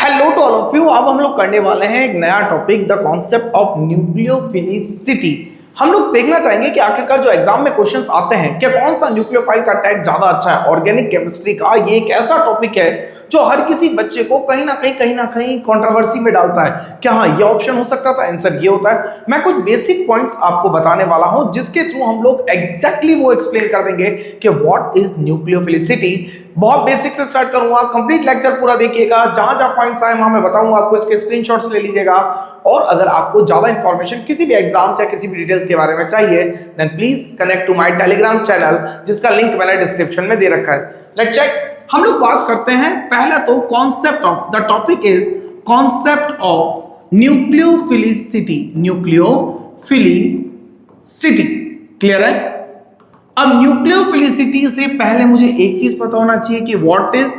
Hello to all of you. अब हम लोग करने वाले हैं एक नया topic, the concept of nucleophilicity. हम लोग देखना चाहेंगे कि आखिरकार जो एग्जाम में क्वेश्चंस आते हैं कि कौन सा न्यूक्लियोफाइल का टैग ज्यादा अच्छा है। ऑर्गेनिक केमिस्ट्री का ये एक ऐसा टॉपिक है जो हर किसी बच्चे को कहीं ना कहीं कंट्रोवर्सी में डालता है। क्या हाँ ये ऑप्शन हो सकता था, आंसर ये होता है। मैं कुछ बेसिक पॉइंट्स आपको बताने वाला हूं जिसके थ्रू हम लोग एग्जैक्टली वो एक्सप्लेन कर देंगे कि व्हाट इज न्यूक्लियोफिलिसिटी। बहुत बेसिक से स्टार्ट करूंगा, कंप्लीट लेक्चर पूरा देखिएगा, जहां जहां पॉइंट्स आए वहां मैं बताऊंगा आपको, इसके स्क्रीनशॉट्स ले लीजिएगा। और अगर आपको ज्यादा इंफॉर्मेशन किसी भी एग्जाम्स या किसी भी डिटेल्स के बारे में चाहिए then please connect to my Telegram channel जिसका लिंक मैंने डिस्क्रिप्शन में दे रखा है। Let's check. हम लोग बात करते हैं पहला तो concept of, the topic is concept of nucleophilicity. Nucleophilicity clear है। अब न्यूक्लियोफिलिसिटी से पहले मुझे एक चीज पता होना चाहिए कि व्हाट इज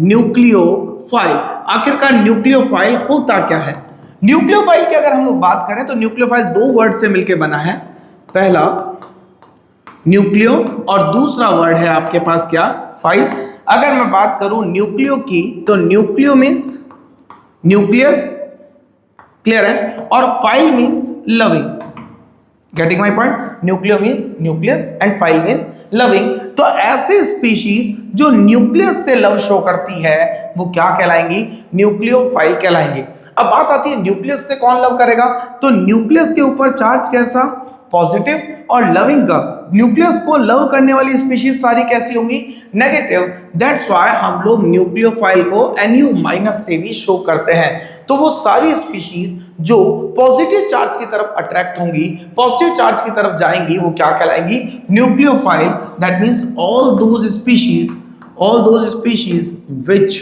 न्यूक्लियोफाइल। आखिरकार न्यूक्लियोफाइल होता क्या है। न्यूक्लियोफाइल की अगर हम लोग बात करें तो न्यूक्लियोफाइल दो वर्ड से मिलकर बना है। पहला न्यूक्लियो और दूसरा वर्ड है आपके पास क्या, फाइल। अगर मैं बात करूं न्यूक्लियो की तो न्यूक्लियो मीन्स न्यूक्लियस, क्लियर है, और file means loving. Getting my point. Nucleo means nucleus and file means loving. तो ऐसे स्पीशीज जो न्यूक्लियस से लव शो करती है वो क्या कहलाएंगी, न्यूक्लियोफाइल कहलाएंगी। अब बात आती है न्यूक्लियस से कौन लव करेगा, तो न्यूक्लियस के ऊपर चार्ज कैसा, पॉजिटिव, और लविंग का, न्यूक्लियस को लव करने वाली स्पीशीज सारी कैसी होंगी, नेगेटिव। दैट्स व्हाई हम लोग न्यूक्लियोफाइल को Nu- से भी शो करते हैं। तो वो सारी स्पीशीज जो पॉजिटिव चार्ज की तरफ अट्रैक्ट होंगी, पॉजिटिव चार्ज की तरफ जाएंगी, वो क्या कहलाएंगी, nucleophile. That means all those species which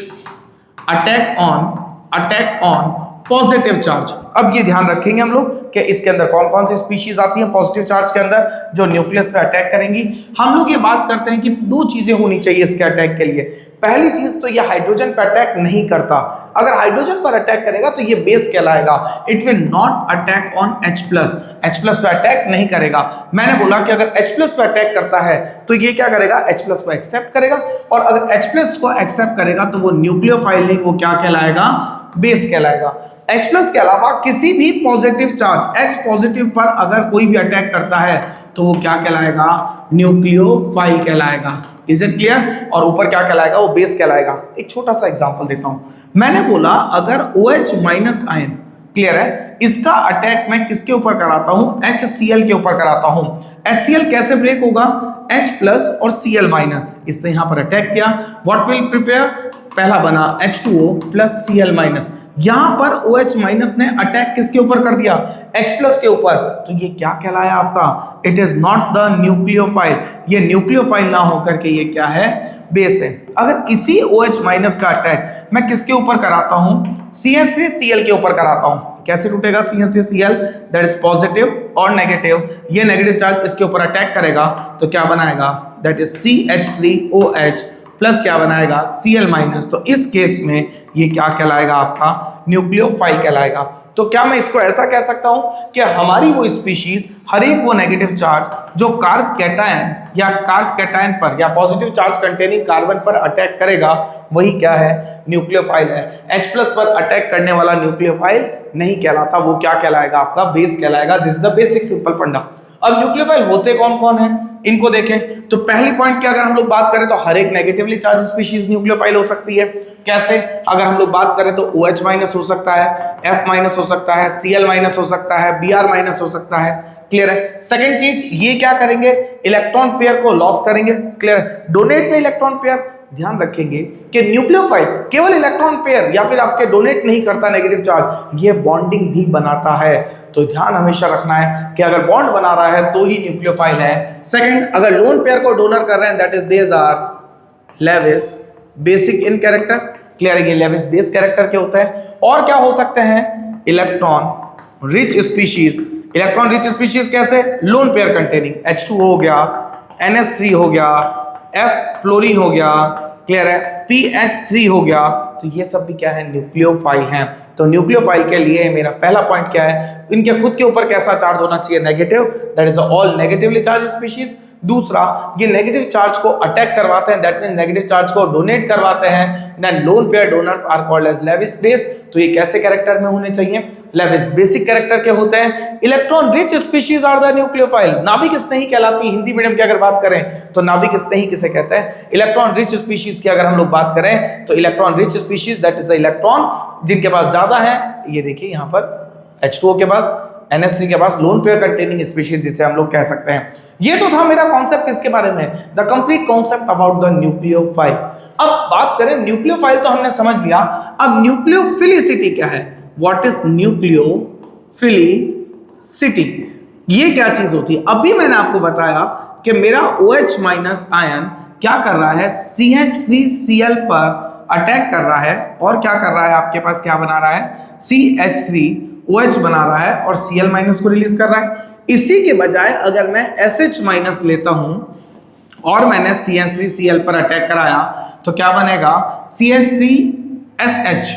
attack on positive charge. अब ये ध्यान रखेंगे हम लोग कि इसके अंदर कौन कौन सी स्पीशीज आती हैं पॉजिटिव चार्ज के अंदर जो न्यूक्लियस पे अटैक करेंगी। हम लोग ये बात करते हैं कि दो चीजें होनी चाहिए इसके अटैक के लिए। पहली चीज तो ये हाइड्रोजन पर अटैक नहीं करता। अगर हाइड्रोजन पर अटैक करेगा तो ये बेस कहलाएगा। It will not attack on H+। H+ पे अटैक नहीं करेगा। मैंने बोला कि अगर H+ पे अटैक करता है तो ये क्या करेगा, H+ को एक्सेप्ट करेगा, और अगर H+ को एक्सेप्ट करेगा तो वो न्यूक्लियोफाइल नहीं, वो क्या कहलाएगा, बेस कहलाएगा। H+ के अलावा किसी भी पॉजिटिव चार्ज X पॉजिटिव पर अगर कोई भी अटैक करता है तो वो क्या कहलाएगा, न्यूक्लियोफाइल कहलाएगा। Is it clear. और ऊपर क्या कहलाएगा, वो बेस कहलाएगा। एक छोटा सा एग्जांपल देता हूं। मैंने बोला अगर OH- आयन, क्लियर है, इसका अटैक मैं किसके ऊपर कराता हूं, HCl के ऊपर कराता हूं। HCl कैसे ब्रेक होगा, H+ और Cl-, इससे यहां पर अटैक किया, व्हाट विल प्रिपेयर, पहला बना H2O + Cl-। यहां पर OH- ने अटैक किसके ऊपर कर दिया, H+ के ऊपर, तो ये क्या कहलाया आपका, it is not the nucleophile. ये न्यूक्लियोफाइल ना होकर के ये क्या है, बेस है। अगर इसी OH- का अटैक मैं किसके ऊपर कराता हूं, CH3Cl के ऊपर कराता हूं, कैसे टूटेगा CH3Cl, दैट इज पॉजिटिव और नेगेटिव। ये नेगेटिव चार्ज इसके ऊपर अटैक करेगा तो क्या बनाएगा, दैट इज CH3OH प्लस क्या बनाएगा, Cl-। तो इस केस में ये क्या कहलाएगा आपका, न्यूक्लियोफाइल कहलाएगा। तो क्या मैं इसको ऐसा कह सकता हूं कि हमारी वो स्पीशीज हर एक वो नेगेटिव चार्ज जो कार्ब कैटायन या कार्ब कैटायन पर या पॉजिटिव चार्ज कंटेनिंग कार्बन पर अटैक करेगा वही क्या है, न्यूक्लियोफाइल है। H+ पर अटैक करने वाला न्यूक्लियोफाइल नहीं कहलाता, वो क्या कहलाएगा आपका, बेस कहलाएगा। This is the basic simple फंडा। अब न्यूक्लियोफाइल होते कौन कौन है इनको देखें तो पहली पॉइंट की अगर हम लोग बात करें तो हर एक नेगेटिवली चार्ज स्पीशीज न्यूक्लियोफाइल हो सकती है। कैसे, अगर हम लोग बात करें तो OH- हो सकता है, F- हो सकता है, Cl- हो सकता है, Br- हो सकता है, क्लियर है। सेकंड चीज ये क्या करेंगे, इलेक्ट्रॉन पेयर को लॉस करेंगे, क्लियर है, डोनेट द इलेक्ट्रॉन पेयर। ध्यान रखेंगे कि न्यूक्लियोफाइल केवल इलेक्ट्रॉन पेयर या फिर आपके डोनेट नहीं करता नेगेटिव चार्ज, ये बॉन्डिंग भी बनाता है। तो ध्यान हमेशा रखना है कि अगर बॉन्ड बना रहा है तो ही न्यूक्लियोफाइल है। सेकंड, अगर लोन पेयर को डोनर कर रहे हैं that is these are Lewis basic in character, clear है, ये लेविस बेस कैरेक्टर के होते हैं। और क्या हो सकते हैं, electron rich species. Electron rich species कैसे, लोन पेयर कंटेनिंग, H2O हो गया, NH3 हो गया, F फ्लोरीन हो गया, क्लियर है, PH3 हो गया। तो ये सब भी क्या है, न्यूक्लियोफाइल हैं। तो न्यूक्लियोफाइल के लिए मेरा पहला पॉइंट क्या है, इनके खुद के ऊपर कैसा चार्ज होना चाहिए, negative, that is all negatively charge species. दूसरा, ये नेगेटिव चार्ज को अटैक करवाते हैं, दैट मींस नेगेटिव चार्ज को डोनेट करवाते हैं। Then lone pair donors are called as Lewis base. तो ये कैसे कैरेक्टर में होने चाहिए? लेविस बेसिक कैरेक्टर के होते हैं। Electron rich species are the nucleophile. नाभिक स्नेही कहलाती है। हिंदी मीडियम की अगर बात करें तो नाभिक स्नेही किसे कहते हैं? इलेक्ट्रॉन रिच स्पीशीज की अगर हम लोग बात करें तो electron rich species that is the electron जिनके पास ज्यादा है। ये देखिए यहाँ पर H2O के पास, NH3 के पास, लोन पेयर कंटेनिंग स्पीशीज जिसे हम लोग कह सकते हैं। ये तो था मेरा कॉन्सेप्ट किसके बारे में? The complete concept about the nucleophile. अब बात करें न्यूक्लियोफाइल तो हमने समझ लिया, अब न्यूक्लियोफिलिसिटी क्या है? What is nucleophilicity? ये क्या चीज होती है? अभी मैंने आपको बताया कि मेरा OH माइनस आयन क्या कर रहा है? CH3Cl पर अटैक कर रहा है और क्या कर रहा है? आपके पास क्या बना रहा है? CH3OH बना रहा है और Cl माइनस को रिलीज कर रहा है। इसी के बजाय अगर मैं SH माइनस लेता हूं और मैंने CH3Cl पर अटैक कराया तो क्या बनेगा? CH3SH।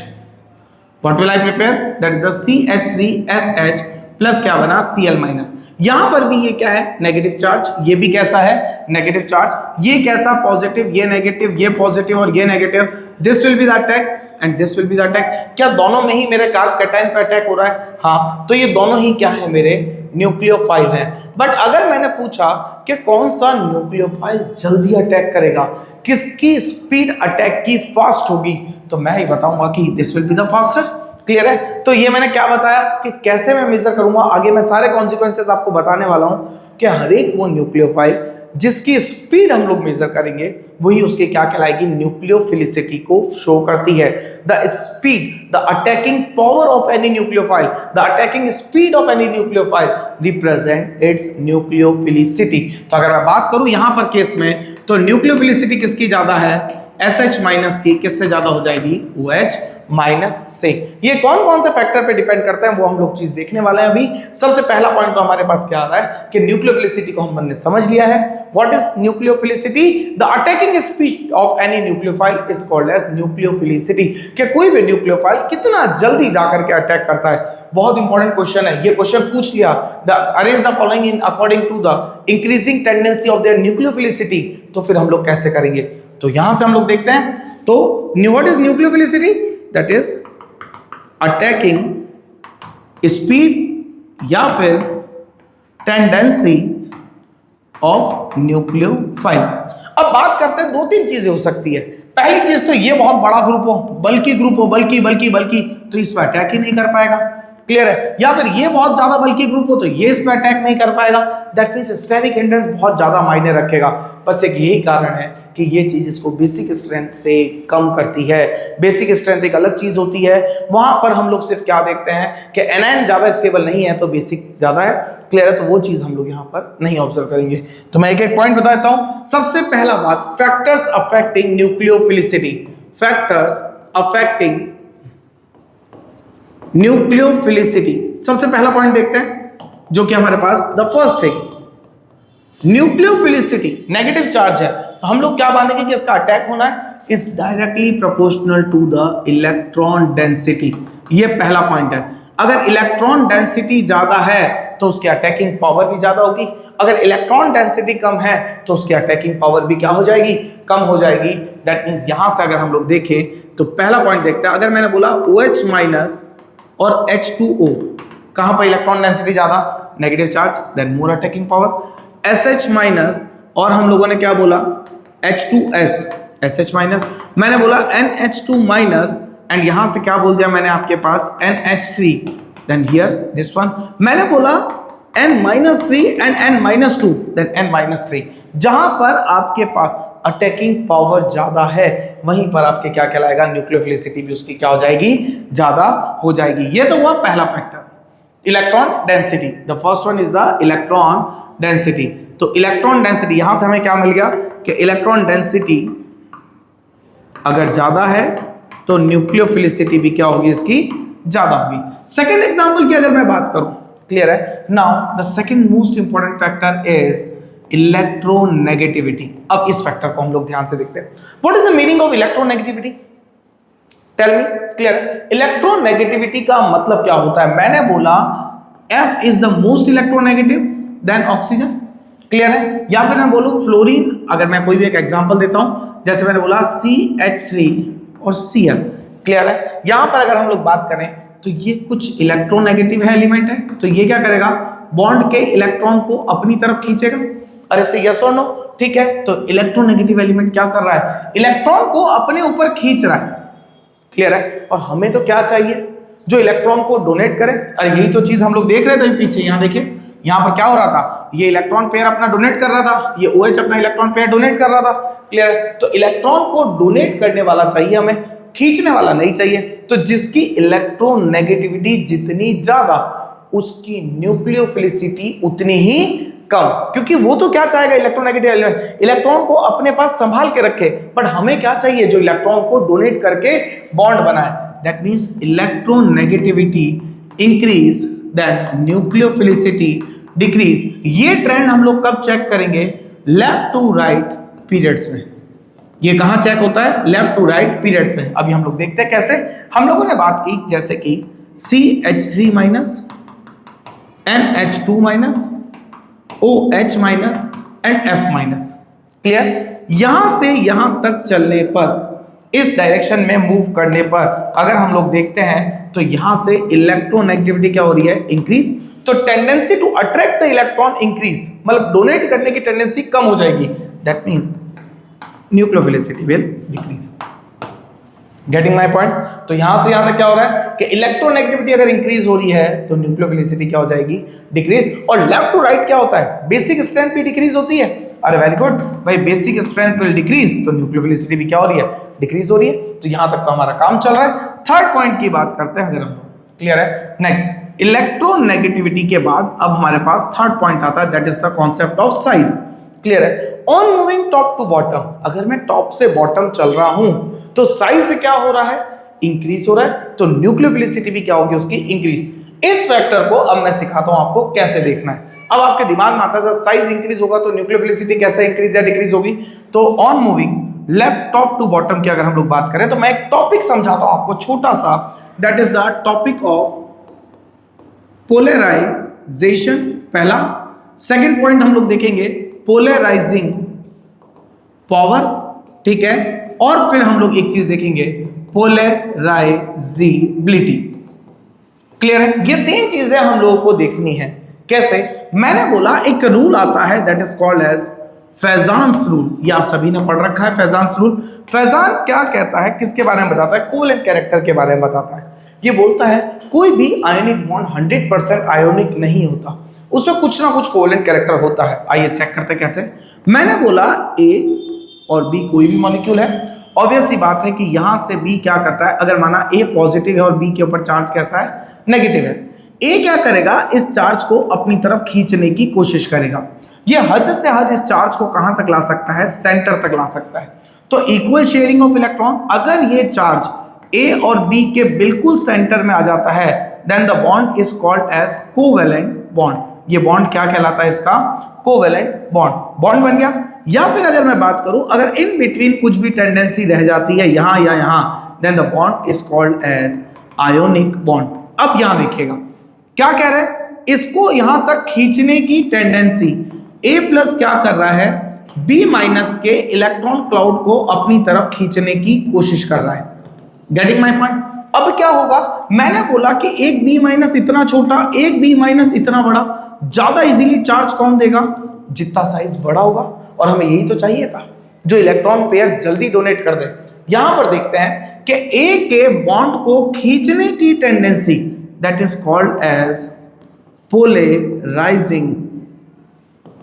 What will I prepare? That is the CH3SH plus क्या बना? Cl minus. यहां पर भी ये क्या है? Negative charge. ये भी कैसा है? Negative charge. ये कैसा? पॉजिटिव। ये नेगेटिव, ये पॉजिटिव और ये negative. This will be the attack and this will be the attack. क्या दोनों में ही मेरे कार्ब कैटायन पे अटैक हो रहा है? हाँ, तो ये दोनों ही क्या है? मेरे न्यूक्लियोफाइल है। बट अगर मैंने पूछा कि कौन सा न्यूक्लियोफाइल जल्दी अटैक करेगा, किसकी स्पीड अटैक की फास्ट होगी, तो मैं ही बताऊंगा कि this will be the faster. Clear है? तो ये मैंने क्या बताया कि कैसे मैं मेजर करूंगा। आगे मैं सारे कॉन्सिक्वेंसेस आपको बताने वाला हूं कि हर एक वो न्यूक्लियोफाइल जिसकी स्पीड हम लोग मेजर करेंगे वही उसकी क्या कहलाएगी? न्यूक्लियोफिलिसिटी को शो करती है। The speed, the attacking power of any nucleophile, the attacking speed of any nucleophile represent it's nucleophilicity. तो अगर मैं बात करूं यहां पर केस में तो न्यूक्लियोफिलिसिटी किसकी ज्यादा है? SH माइनस की। किससे ज्यादा हो जाएगी? OH माइनस से। ये कौन कौन से फैक्टर पे डिपेंड करता है वो हम लोग चीज देखने वाले हैं अभी। सबसे पहला पॉइंट तो हमारे पास क्या आ रहा है कि न्यूक्लियोफिलिसिटी को हमने समझ लिया है। What is nucleophilicity? The attacking speed of any nucleophile is called as nucleophilicity. कि कोई भी न्यूक्लियोफाइल कितना जल्दी जाकर के अटैक करता है। बहुत इंपॉर्टेंट क्वेश्चन है ये। क्वेश्चन पूछ लिया, the arrange the following in according to the increasing tendency of their nucleophilicity. तो फिर हम लोग कैसे करेंगे? तो यहां से हम लोग देखते हैं। तो what is nucleophilicity? That is attacking speed या फिर टेंडेंसी ऑफ न्यूक्लियोफाइल। अब बात करते हैं, दो तीन चीजें हो सकती है। पहली चीज तो ये बहुत बड़ा ग्रुप हो, बल्कि ग्रुप हो, बल्कि तो इस पर अटैक ही नहीं कर पाएगा। क्लियर है? या फिर ये बहुत ज्यादा बल्कि ग्रुप हो तो ये इस पर अटैक नहीं कर पाएगा। दैट मींस स्टेरिक हिंड्रेंस बहुत ज्यादा मायने रखेगा। बस एक यही कारण है कि ये चीज इसको बेसिक स्ट्रेंथ से कम करती है। बेसिक स्ट्रेंथ एक अलग चीज होती है, वहां पर हम लोग सिर्फ क्या देखते हैं कि एनायन ज्यादा स्टेबल नहीं है तो बेसिक ज्यादा है। क्लियर है? तो वो चीज हम लोग यहाँ पर नहीं ऑब्जर्व करेंगे। तो मैं एक एक पॉइंट बता देता हूं। सबसे पहला बात, factors affecting nucleophilicity. Factors affecting nucleophilicity, सबसे पहला पॉइंट देखते हैं जो कि हमारे पास the first thing, nucleophilicity negative charge है तो हम लोग क्या मानेंगे कि इसका अटैक होना है is directly proportional to the electron density. ये पहला पॉइंट है। अगर इलेक्ट्रॉन डेंसिटी ज्यादा है तो उसकी अटैकिंग पावर भी ज्यादा होगी। अगर इलेक्ट्रॉन डेंसिटी कम है तो उसकी अटैकिंग पावर भी क्या हो जाएगी? कम हो जाएगी। दैट मींस यहां से अगर हम लोग देखें तो पहला पॉइंट देखते हैं। अगर मैंने बोला OH माइनस और H2O, कहां पर इलेक्ट्रॉन डेंसिटी ज्यादा? नेगेटिव चार्ज, देन मोर अटैकिंग पावर। SH माइनस और हम लोगों ने क्या बोला? H2S, SH minus. मैंने बोला NH2 माइनस एंड यहां से क्या बोल दिया मैंने आपके पास? NH3, then here this one. मैंने बोला N-3 and N-2, then N-3। जहां पर आपके पास अटैकिंग पावर ज्यादा है वहीं पर आपके क्या कहलाएगा? न्यूक्लियोफिलिसिटी भी उसकी क्या हो जाएगी? ज्यादा हो जाएगी। ये तो हुआ पहला factor, electron density. The first one is the electron density. तो इलेक्ट्रॉन डेंसिटी यहां से हमें क्या मिल गया कि इलेक्ट्रॉन डेंसिटी अगर ज्यादा है तो न्यूक्लियोफिलिसिटी भी क्या होगी? इसकी ज्यादा होगी। सेकेंड एग्जाम्पल की अगर मैं बात करूं, क्लियर है? Now the second most important factor is electronegativity. अब इस फैक्टर को हम लोग ध्यान से देखते हैं। What is the meaning of electronegativity? Tell me. Clear? Electronegativity का मतलब क्या होता है? मैंने बोला F is the most electronegative than oxygen. Clear है? या फिर मैं बोलूं फ्लोरीन, अगर मैं कोई भी एक एग्जांपल देता हूं, जैसे मैंने बोला CH3 और Cl, क्लियर है? यहां पर अगर हम लोग बात करें तो ये कुछ इलेक्ट्रोनेगेटिव है एलिमेंट है, तो ये क्या करेगा, बॉन्ड के इलेक्ट्रॉन को अपनी तरफ खींचेगा। अरे से यस और नो, ठीक है? तो इलेक्ट्रोनेगेटिव एलिमेंट क्या कर रहा है, इलेक्ट्रॉन को अपने ऊपर खींच रहा है, क्लियर है? और हमें तो क्या चाहिए, जो इलेक्ट्रॉन को डोनेट करे। अरे यही तो चीज हम लोग देख रहे थे पीछे, यहां देखिए, यहां पर क्या हो रहा था, ये इलेक्ट्रॉन पेयर अपना डोनेट कर रहा था, ये OH अपना इलेक्ट्रॉन पेयर डोनेट कर रहा था, क्लियर है? तो इलेक्ट्रॉन को डोनेट करने वाला चाहिए हमें, खींचने वाला नहीं चाहिए। तो जिसकी इलेक्ट्रोनेगेटिविटी जितनी ज्यादा, उसकी न्यूक्लियोफिलिसिटी उतनी ही कम, क्योंकि वो तो क्या चाहेगा, इलेक्ट्रोनेगेटिव एलिमेंट इलेक्ट्रॉन को अपने पास संभाल के रखे, बट हमें क्या चाहिए, जो इलेक्ट्रॉन को डोनेट करके बॉन्ड बनाए। That means electronegativity increase then nucleophilicity decrease. ये ट्रेंड हम लोग कब चेक करेंगे, लेफ्ट टू राइट पीरियड्स में। ये कहां चेक होता है, लेफ्ट टू राइट पीरियड्स में। अभी हम लोग देखते हैं कैसे। हम लोगों ने बात की जैसे कि CH3 minus, NH2 minus, OH minus and F minus, clear? यहां से यहां तक चलने पर, इस डायरेक्शन में मूव करने पर अगर हम लोग देखते हैं तो यहां से इलेक्ट्रोनेगेटिविटी क्या हो रही है, इंक्रीज। तो tendency to attract the electron increase, मतलब डोनेट करने की टेंडेंसी कम हो जाएगी। That means nucleophilicity will decrease. Getting my point? तो यहां से यहां तक क्या हो रहा है कि इलेक्ट्रोनेगेटिविटी अगर इंक्रीज हो रही है तो न्यूक्लियोफिलिसिटी क्या हो जाएगी, डिक्रीज। और लेफ्ट टू राइट क्या होता है, बेसिक स्ट्रेंथ भी डिक्रीज होती है। अरे वेरी गुड भाई, बेसिक स्ट्रेंथ विल डिक्रीज, तो न्यूक्लियोफिलिसिटी भी क्या हो रही है, डिक्रीज हो रही है। तो यहां तक का हमारा काम चल रहा है। थर्ड पॉइंट की बात करते हैं अगर हम लोग, क्लियर है? नेक्स्ट, इलेक्ट्रोनेगेटिविटी के बाद अब हमारे पास थर्ड पॉइंट आता है, that is the concept of size, clear है? On moving top to bottom, अगर मैं टॉप से बॉटम चल रहा हूं तो साइज क्या हो रहा है, इंक्रीज हो रहा है, तो न्यूक्लियोफिलिसिटी भी क्या होगी उसकी, इंक्रीज। इस फैक्टर को अब मैं सिखाता हूं आपको कैसे देखना है। अब आपके दिमाग में आता है साइज इंक्रीज होगा तो न्यूक्लियोफिलिसिटी कैसे इंक्रीज या डिक्रीज होगी। तो on moving left top to bottom की अगर हम लोग बात करें तो मैं एक टॉपिक समझाता हूं आपको छोटा सा, that is the topic of polarization, पहला। सेकंड पॉइंट हम लोग देखेंगे पोलराइजिंग पावर, ठीक है? और फिर हम लोग एक चीज देखेंगे, पोलराइजिबिलिटी, क्लियर है? ये तीन चीजें हम लोगों को देखनी है। कैसे? मैंने बोला एक रूल आता है that is called as Fajans rule. ये आप सभी ने पढ़ रखा है, फैजान्स रूल। फैजान क्या कहता है, किसके बारे में बताता है, कोवेलेंट कैरेक्टर के बारे में बताता है। ये बोलता है कोई भी आयनिक बॉन्ड 100% आयोनिक नहीं होता, उसमें कुछ ना कुछ कोवेलेंट कैरेक्टर होता है। आइए चेक करते हैं कैसे। मैंने बोला A और B कोई भी मॉलिक्यूल है, ऑब्वियस सी बात है कि यहां से B क्या करता है, अगर माना A पॉजिटिव है और B के ऊपर चार्ज कैसा है, नेगेटिव है, A क्या करेगा, इस चार्ज को अपनी तरफ खींचने की कोशिश करेगा। ये हद से हद इस चार्ज को कहां तक ला सकता है, सेंटर तक ला सकता है। तो इक्वल शेयरिंग ऑफ इलेक्ट्रॉन, अगर ये चार्ज A और B के बिल्कुल सेंटर में आ जाता है, then the bond is called as covalent bond. ये बॉन्ड क्या कहलाता है, इसका कोवेलेंट बॉन्ड। बॉन्ड बन गया। या फिर अगर मैं बात करूं, अगर इन बिटवीन कुछ भी टेंडेंसी रह जाती है यहां या यहां, then the bond is called as ionic bond. अब यहां देखिएगा क्या कह रहे हैं, इसको यहां तक खींचने की टेंडेंसी A प्लस क्या कर रहा है, B माइनस के इलेक्ट्रॉन क्लाउड को अपनी तरफ खींचने की कोशिश कर रहा है। Getting my point? अब क्या होगा, मैंने बोला कि एक B माइनस इतना छोटा, एक B माइनस इतना बड़ा, ज्यादा इजीली चार्ज कौन देगा, जितना साइज बड़ा होगा। और हमें यही तो चाहिए था, जो इलेक्ट्रॉन पेयर जल्दी डोनेट कर दे। यहां पर देखते हैं कि A के बॉन्ड को खींचने की tendency that is called as polarizing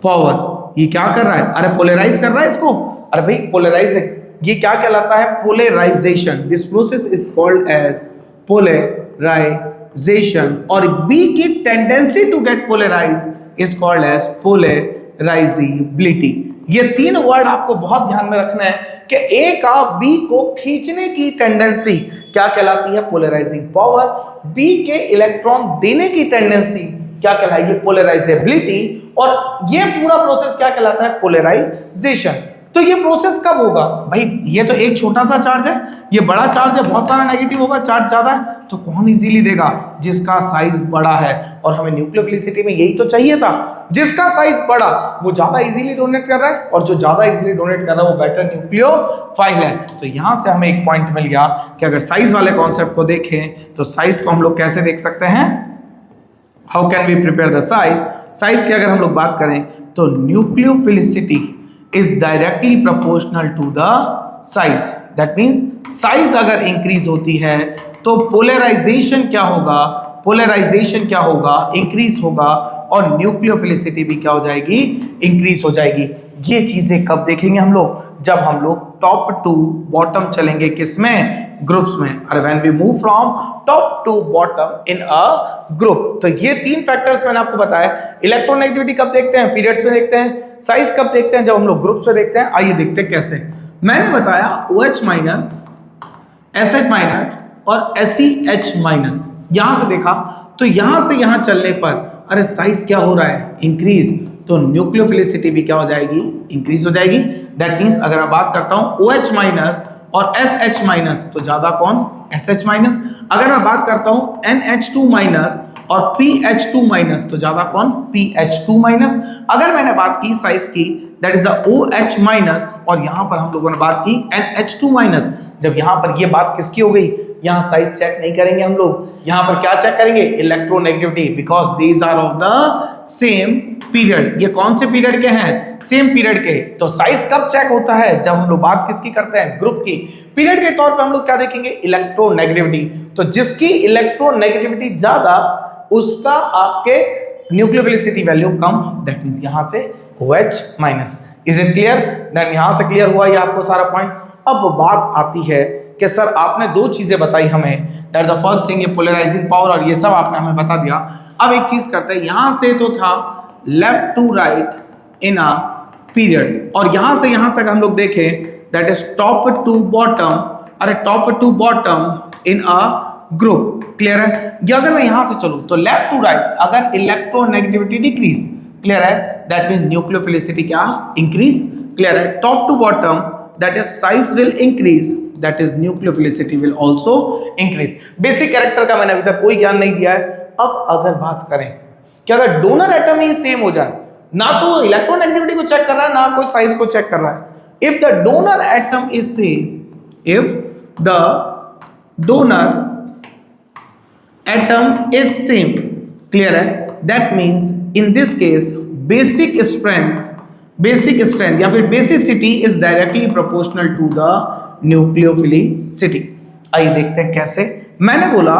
power. ये क्या कर रहा है, अरे पोलराइज कर रहा है इसको। अरे भाई पोलराइज, ये क्या कहलाता है, polarization. This process is called as polarization. और बी की tendency to get polarize is called as polarizability. ये तीन वर्ड आपको बहुत ध्यान में रखना है कि ए का बी को खींचने की टेंडेंसी क्या कहलाती है, पोलराइजिंग पावर। बी के इलेक्ट्रॉन देने की टेंडेंसी क्या कहलाएगी, पोलराइजेबिलिटी। और ये पूरा प्रोसेस क्या कहलाता है, पोलराइजेशन। तो ये प्रोसेस कब होगा भाई, ये तो एक छोटा सा चार्ज है, ये बड़ा चार्ज है, बहुत सारा नेगेटिव होगा, चार्ज ज्यादा है, तो कौन इजीली देगा, जिसका साइज बड़ा है। और हमें न्यूक्लियोफिलिसिटी में यही तो चाहिए था। जिसका साइज बड़ा वो ज्यादा इजीली डोनेट कर रहा है, और जो ज्यादा इजीली डोनेट कर रहा है वो बेटर न्यूक्लियोफाइल है। तो यहां से हमें एक पॉइंट मिल गया कि अगर साइज वाले कॉन्सेप्ट को देखें तो साइज को हम लोग कैसे देख सकते हैं, how can we prepare the size. Size की अगर हम लोग बात करें तो nucleophilicity is directly proportional to the size. That means size अगर इंक्रीज होती है तो पोलराइजेशन क्या होगा, पोलराइजेशन क्या होगा, इंक्रीज होगा, और न्यूक्लियोफिलिसिटी भी क्या हो जाएगी, इंक्रीज हो जाएगी। ये चीजें कब देखेंगे हम लोग, जब हम लोग टॉप टू बॉटम चलेंगे, किसमें, ग्रुप्स में। और when we move from top to bottom in a group. तो ये तीन फैक्टर्स मैंने आपको बताया। इलेक्ट्रोनेगेटिविटी कब देखते हैं, पीरियड्स में देखते हैं। साइज कब देखते हैं, जब हम लोग ग्रुप्स में देखते हैं। आइए देखते हैं कैसे। मैंने बताया OH माइनस, SH माइनस और SEH माइनस। यहां से देखा तो यहां से यहां चलने पर अरे साइज क्या हो रहा है, इंक्रीज, तो न्यूक्लियोफिलिसिटी भी क्या हो जाएगी, इंक्रीज हो जाएगी। दैट मींस अगर मैं बात करता हूं OH माइनस और SH माइनस तो ज्यादा कौन, SH माइनस। अगर मैं बात करता हूं NH2 माइनस और PH2 माइनस तो ज्यादा कौन, PH2 माइनस। अगर मैंने बात की साइज की, that is the OH minus, और यहां पर हम लोगों ने बात की NH2 माइनस। जब यहां पर ये बात किसकी हो गई, यहां साइज चेक नहीं करेंगे हम लोग, यहां पर क्या चेक करेंगे, electronegativity, because these are of the same period. ये कौन से पीरियड के हैं, सेम पीरियड के। तो साइज कब चेक होता है, जब हम लोग बात किसकी करते हैं, ग्रुप की। पीरियड के तौर पे हम लोग क्या देखेंगे, इलेक्ट्रोनेगेटिविटी। तो जिसकी इलेक्ट्रोनेगेटिविटी ज्यादा उसका आपके न्यूक्लियोफिलिसिटी वैल्यू कम। दैट मींस यहां से OH minus. Is it clear, then यहां से क्लियर हुआ ये आपको सारा पॉइंट। अब बात आती है कि सर आपने दो चीजें बताई हमें, दैट द फर्स्ट थिंग ये पोलराइजिंग पावर और ये सब आपने हमें बता दिया। अब एक चीज करते हैं, यहां से तो था left to right in a period, और यहां से यहां तक हम लोग देखें that is top to bottom, अरे top to bottom in a group. Clear है। ये अगर मैं यहां से चलूं तो लेफ्ट टू राइट अगर इलेक्ट्रोनेगेटिविटी डिक्रीज, क्लियर है, दैट मींस न्यूक्लियोफिलिसिटी क्या, इंक्रीज। क्लियर है। Top to bottom that is size will increase, that is nucleophilicity will also increase. Basic character का मैंने अभी तक कोई ज्ञान नहीं दिया है। अब अगर बात करें कि अगर डोनर एटम ही सेम हो जाए, ना तो इलेक्ट्रोनेगेटिविटी को चेक कर रहा है ना कोई साइज को चेक कर रहा है, if the donor atom is same, if the donor atom is same, clear है, that means in this case basic strength या फिर basicity is directly proportional to the nucleophilicity. आइए देखते हैं कैसे। मैंने बोला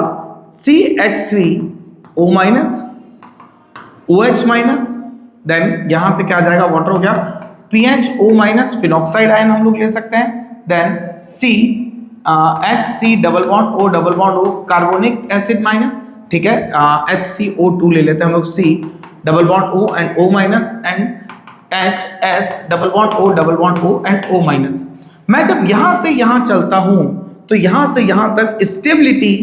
CH3O minus, OH minus, then यहां से क्या आ जाएगा, वाटर हो गया, PHO माइनस, फिनॉक्साइड आयन हम लोग ले सकते हैं, then HC double bond O double bond O carbonic acid minus, ठीक है, HCO2 ले लेते हैं हम लोग, C double bond O and O minus, and HS double bond O double bond O and O minus. मैं जब यहां से यहां चलता हूं तो यहां से यहां तक स्टेबिलिटी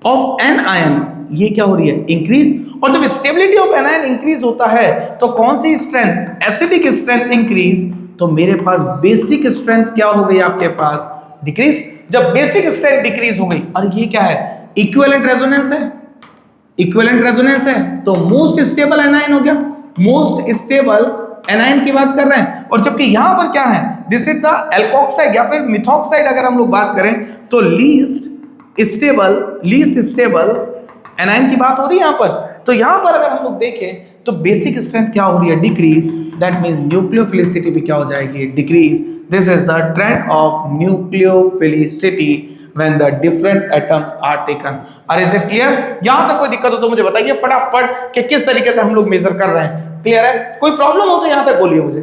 ऑफ एन आयन ये क्या हो रही है, इंक्रीज। और जब stability of anion increase होता है तो कौन सी स्ट्रेंथ, एसिडिक स्ट्रेंथ इंक्रीज, तो मेरे पास बेसिक स्ट्रेंथ क्या हो गई, आपके पास डिक्रीज। जब बेसिक स्ट्रेंथ डिक्रीज हो गई, और ये क्या है, इक्विवेलेंट रेजोनेंस है, इक्विवेलेंट रेजोनेंस है, तो मोस्ट स्टेबल एनायन हो गया, मोस्ट स्टेबल एनायन की बात कर रहे हैं। और जबकि यहां पर क्या है, दिस इज द एल्कोक्साइड या फिर मिथॉक्साइड अगर हम लोग बात करें तो लीस्ट स्टेबल एनायन की बात हो रही है यहां पर। तो यहां पर अगर हम लोग देखें तो बेसिक स्ट्रेंथ क्या हो रही है, डिक्रीज, दैट मींस न्यूक्लियोफिलिसिटी भी क्या हो जाएगी, decrease. This is the trend of nucleophilicity when the different atoms are taken। और इज इट क्लियर, यहां तक कोई दिक्कत हो तो मुझे बताइए फटाफट कि किस तरीके से हम लोग मेजर कर रहे हैं। क्लियर है, कोई प्रॉब्लम हो तो यहां तक बोलिए मुझे।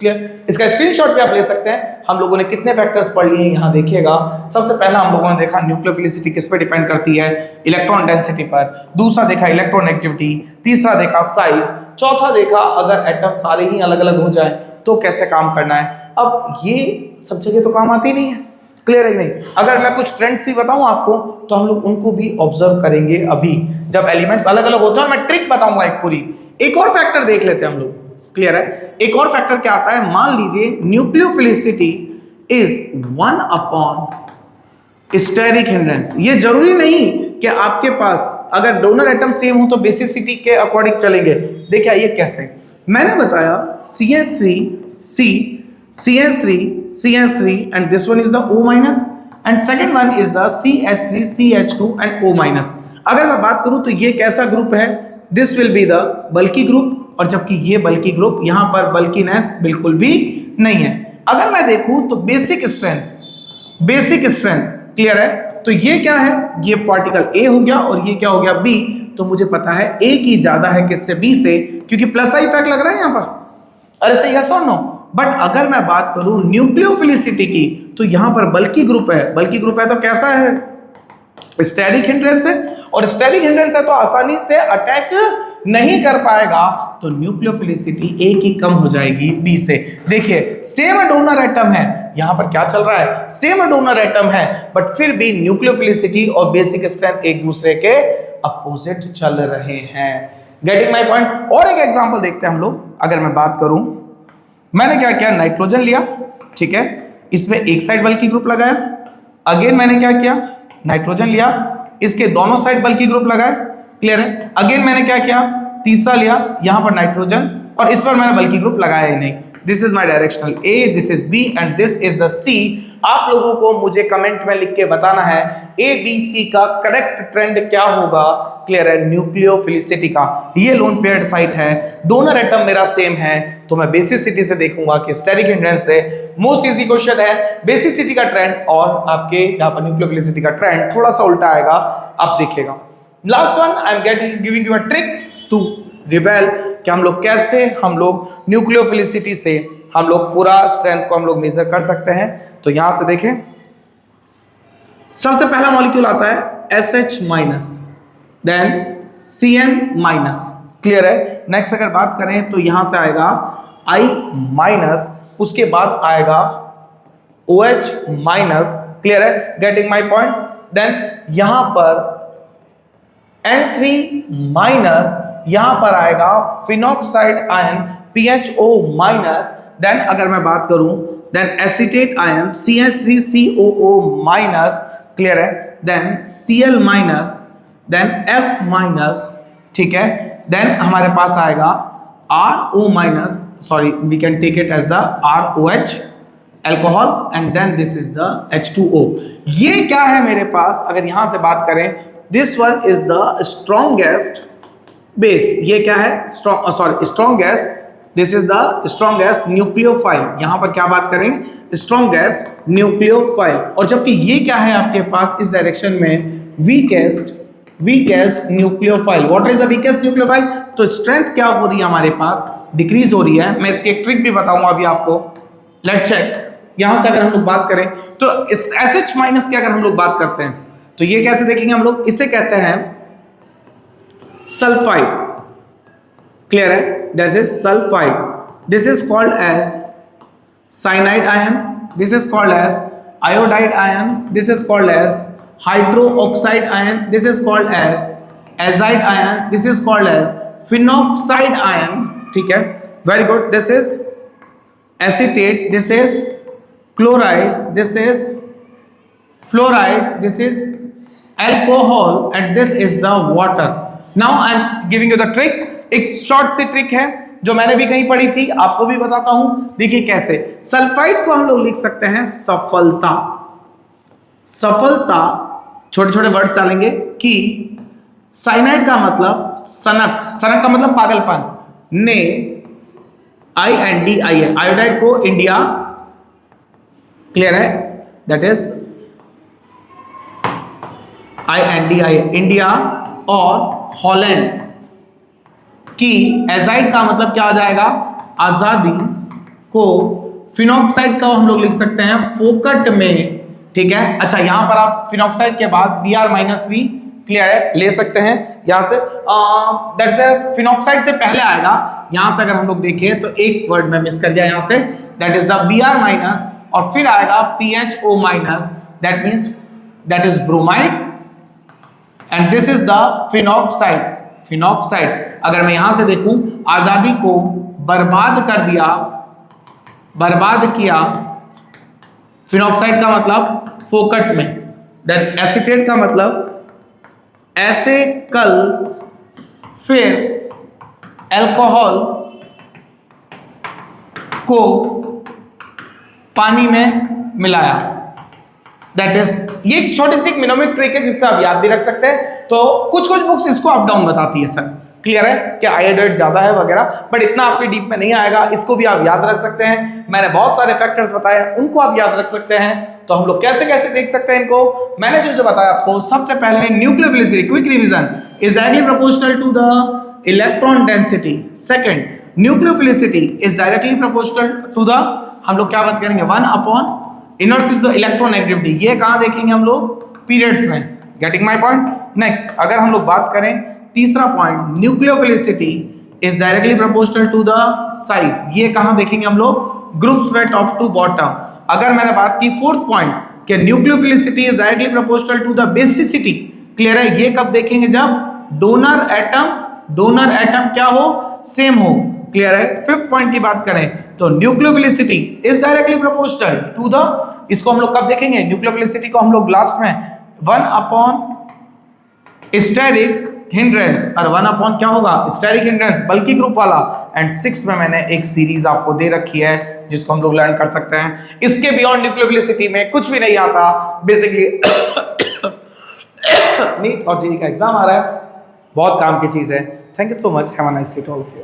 क्लियर, इसका स्क्रीनशॉट भी आप ले सकते हैं। हम लोगों ने कितने फैक्टर्स पढ़ लिए यहां देखिएगा। सबसे पहला हम लोगों ने देखा न्यूक्लियोफिलिसिटी किस पे डिपेंड करती है, इलेक्ट्रॉन डेंसिटी पर। दूसरा देखा इलेक्ट्रोनेगेटिविटी। तीसरा देखा साइज। चौथा देखा अगर एटम सारे ही अलग अलग हो जाए तो कैसे काम करना है। अब ये सब जगह तो काम आती नहीं है, क्लियर है कि नहीं। अगर मैं कुछ ट्रेंड्स भी बताऊं आपको तो हम लोग उनको भी ऑब्जर्व करेंगे अभी जब एलिमेंट्स अलग अलग होते हैं, और मैं ट्रिक बताऊंगा एक पूरी। एक और फैक्टर देख लेते हैं हम लोग, क्लियर है। एक और फैक्टर क्या आता है, मान लीजिए nucleophilicity is 1 upon steric hindrance. ये जरूरी नहीं कि आपके पास अगर डोनर एटम सेम हो तो बेसिसिटी के अकॉर्डिंग चलेंगे। देखिए ये कैसे, मैंने बताया CH3 C CH3 CH3 and this one is the O minus and second one is the CH3 CH2 and O minus। अगर मैं बात करूं तो ये कैसा ग्रुप है, this will be the bulky group, और जबकि ये बल्की ग्रुप, यहां पर बल्कीनेस बिल्कुल भी नहीं है। अगर मैं देखूं तो बेसिक स्ट्रेंथ क्लियर है, तो ये क्या है, ये पार्टिकल A हो गया और ये क्या हो गया B, तो मुझे पता है A की ज्यादा है किससे, B से, क्योंकि प्लस आई इफेक्ट लग रहा है यहां पर। अरे सही, यस और नो। बट अगर मैं बात करूं न्यूक्लियोफिलिसिटी की, तो यहां पर बल्की ग्रुप है तो कैसा है, स्टेरिक हिंड्रेंस है, और स्टेरिक हिंड्रेंस है तो आसानी से अटैक नहीं कर पाएगा, तो न्यूक्लियोफिलिसिटी A की कम हो जाएगी B से। देखिए सेम डोनर एटम है, यहां पर क्या चल रहा है, सेम डोनर एटम है, बट फिर भी न्यूक्लियोफिलिसिटी और बेसिक स्ट्रेंथ एक दूसरे के अपोजिट चल रहे हैं। Getting my point. और एक एग्जांपल देखते हैं हम लोग। अगर मैं बात करूं, मैंने क्या किया, नाइट्रोजन लिया, ठीक है, इसमें एक साइड बल्की ग्रुप लगाया, अगेन मैंने क्या किया, नाइट्रोजन लिया, इसके दोनों साइड बल्की ग्रुप लगाए, क्लियर है, अगेन मैंने क्या किया, तीसरा लिया, यहां पर नाइट्रोजन, और इस पर मैंने बल्की ग्रुप लगाया ही नहीं। This is my directional A, this is B and this is the C। आप लोगों को मुझे कमेंट में लिख के बताना है A B C का करेक्ट ट्रेंड क्या होगा, क्लियर है, न्यूक्लियोफिलिसिटी का। ये लोन पेयर्ड साइट है, डोनर एटम मेरा सेम है, तो मैं बेसिसिटी से देखूंगा कि स्टेरिक हिंड्रेंस से। मोस्ट इजी क्वेश्चन है, बेसिसिटी का ट्रेंड और आपके यहाँ पर न्यूक्लियोफिलिसिटी का ट्रेंड थोड़ा सा उल्टा आएगा, आप देखिएगा। Last one, I am giving you a trick to reveal कि हम लोग कैसे न्यूक्लियोफिलिसिटी से हम लोग पूरा स्ट्रेंथ को हम लोग मेजर कर सकते हैं। तो यहां से देखें, सबसे पहला मॉलिक्यूल आता है SH minus, then CN minus, clear है। नेक्स्ट अगर बात करें तो यहां से आएगा I माइनस, उसके बाद आएगा OH माइनस, क्लियर है, गेटिंग माय पॉइंट। देन यहां पर N3 माइनस, यहां पर आएगा phenoxide ion PHO minus. Then अगर मैं बात करूं, then acetate ion CH3COO minus, clear है, then Cl minus, then F minus, ठीक है, देन हमारे पास आएगा RO minus, sorry we can take it as the ROH alcohol, and then this is the H2O। ये क्या है मेरे पास, अगर यहां से बात करें, this one is the strongest base, ये क्या है, strongest, this is the strongest nucleophile. यहां पर क्या बात करेंगे, स्ट्रॉन्गेस्ट न्यूक्लियोफाइल, और जबकि ये क्या है आपके पास इस डायरेक्शन में, weakest nucleophile. What is the weakest nucleophile, तो स्ट्रेंथ क्या हो रही है हमारे पास, डिक्रीज हो रही है। मैं इसकी एक ट्रिक भी बताऊंगा अभी आपको, लेट्स चेक। यहां से अगर हम लोग बात करें तो इस SH माइनस की अगर हम लोग बात करते हैं तो ये कैसे देखेंगे हम लोग, इसे कहते हैं सल्फाइड, क्लियर है, that is sulphide. This is called as cyanide ion, this is called as iodide ion, this is called as hydroxide ion, this is called as azide ion, this is called as phenoxide ion, ठीक है, very good. This is acetate, this is chloride, this is fluoride, this is alcohol and this is the water. Now I am giving you the trick, एक short सी trick है जो मैंने भी कहीं पढ़ी थी, आपको भी बताता हूं। देखिए कैसे, सल्फाइड को हम लोग लिख सकते हैं सफलता, छोटे छोटे वर्ड्स डालेंगे कि साइनाइड का मतलब सनक का मतलब पागलपन, ने INDI है, आयोडाइड को इंडिया, क्लियर है, दैट इज INDI इंडिया, और हॉलैंड की एजाइड का मतलब क्या आ जाएगा, आजादी, को फिनॉक्साइड का हम लोग लिख सकते हैं फोकट में, ठीक है। अच्छा यहां पर आप फिनॉक्साइड के बाद Br माइनस भी, क्लियर है, ले सकते हैं यहां से, दैट्स फिनॉक्साइड से पहले आएगा। यहां से अगर हम लोग देखें तो एक वर्ड में मिस कर दिया यहां से, that is the Br minus, और फिर आएगा PHO minus, that means that is bromide, and this is the phenoxide. अगर मैं यहां से देखूं, आजादी को बर्बाद कर दिया, बर्बाद किया, फिनॉक्साइड का मतलब फोकट में, देन एसीटेट का मतलब ऐसे कल फिर अल्कोहल को पानी में मिलाया। दैट इज, ये एक छोटी सी मिनोमिक ट्रिक है जिससे आप याद भी रख सकते हैं। तो कुछ बुक्स इसको अप डाउन बताती है सर, क्लियर है कि आयोडाइड ज्यादा है वगैरह, बट इतना आपके डीप में नहीं आएगा। इसको भी आप याद रख सकते हैं। मैंने बहुत सारे फैक्टर्स बताए, उनको आप याद रख सकते हैं। तो हम लोग कैसे कैसे देख सकते हैं इनको, मैंने जो बताया आपको, सबसे पहले nucleophilicity, quick revision, is directly proportional to the electron density. Second, nucleophilicity is directly proportional to the, हम लोग क्या बात करेंगे, 1 upon inverse of the electronegativity. ये कहां देखेंगे हम लोग, पीरियड्स में। Getting my point. नेक्स्ट, अगर हम लोग बात करें तीसरा point, nucleophilicity is directly proportional to the size. ये कहां देखेंगे हम लोग, ग्रुप्स में टॉप टू बॉटम। अगर मैंने बात की फोर्थ पॉइंट कि nucleophilicity is directly proportional to the basicity, clear है, ये कब देखेंगे, जब डोनर एटम क्या हो, सेम हो, क्लियर है। फिफ्थ पॉइंट की बात करें तो nucleophilicity is directly proportional to the, इसको हम लोग कब देखेंगे, न्यूक्लियोफिलिसिटी को हम लोग लास्ट में 1 अपॉन स्टेरिक हिंड्रेंस, और 1 अपॉन क्या होगा, स्टेरिक हिंड्रेंस, बल्कि ग्रुप वाला। एंड 6 में मैंने एक सीरीज आपको दे रखी है जिसको हम लोग लर्न कर सकते हैं। इसके बियॉन्ड न्यूक्लियोफिलिसिटी में कुछ भी नहीं आता बेसिकली। नीट और जेईई का एग्जाम आ रहा है, बहुत काम की चीज है। Thank you so much, have a nice day to all of you.